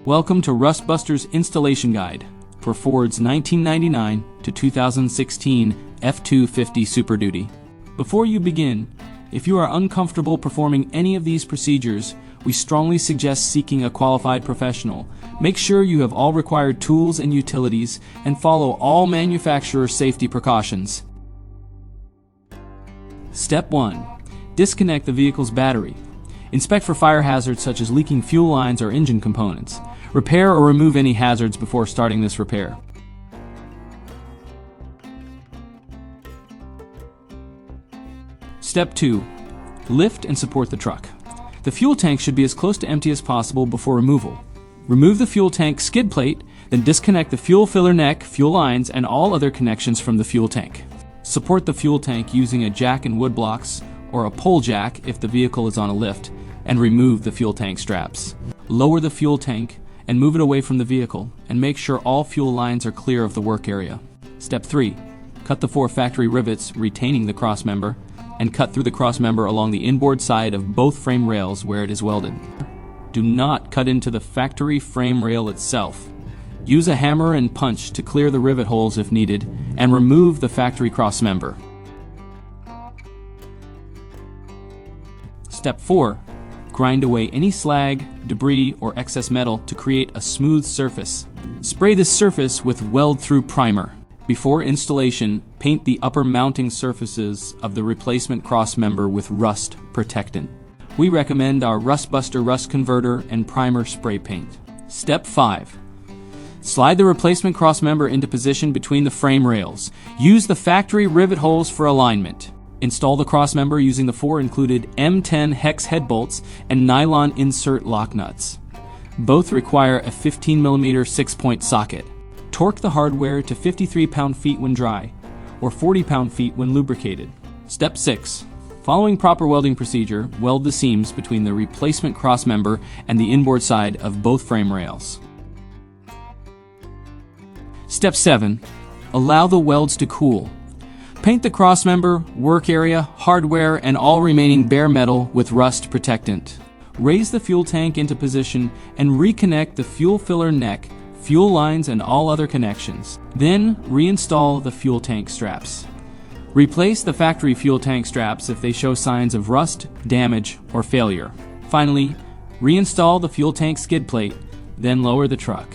Welcome to Rust Buster's installation guide for Ford's 1999 to 2016 F-250 Super Duty. Before you begin, if you are uncomfortable performing any of these procedures, we strongly suggest seeking a qualified professional. Make sure you have all required tools and utilities and follow all manufacturer safety precautions. Step 1. Disconnect the vehicle's battery. Inspect for fire hazards such as leaking fuel lines or engine components. Repair or remove any hazards before starting this repair. Step 2. Lift and support the truck. The fuel tank should be as close to empty as possible before removal. Remove the fuel tank skid plate, then disconnect the fuel filler neck, fuel lines, and all other connections from the fuel tank. Support the fuel tank using a jack and wood blocks or a pole jack if the vehicle is on a lift, and remove the fuel tank straps. Lower the fuel tank and move it away from the vehicle, and make sure all fuel lines are clear of the work area. Step 3. Cut the 4 factory rivets retaining the crossmember, and cut through the crossmember along the inboard side of both frame rails where it is welded. Do not cut into the factory frame rail itself. Use a hammer and punch to clear the rivet holes if needed, and remove the factory crossmember. Step 4. Grind away any slag, debris, or excess metal to create a smooth surface. Spray this surface with weld-through primer. Before installation, paint the upper mounting surfaces of the replacement crossmember with rust protectant. We recommend our Rust Buster Rust Converter and Primer Spray Paint. Step 5. Slide the replacement crossmember into position between the frame rails. Use the factory rivet holes for alignment. Install the crossmember using the 4 included M10 hex head bolts and nylon insert lock nuts. Both require a 15mm 6-point socket. Torque the hardware to 53 pound-feet when dry, or 40 pound-feet when lubricated. Step 6. Following proper welding procedure, weld the seams between the replacement crossmember and the inboard side of both frame rails. Step 7. Allow the welds to cool. Paint the crossmember, work area, hardware, and all remaining bare metal with rust protectant. Raise the fuel tank into position and reconnect the fuel filler neck, fuel lines, and all other connections. Then reinstall the fuel tank straps. Replace the factory fuel tank straps if they show signs of rust, damage, or failure. Finally, reinstall the fuel tank skid plate, then lower the truck.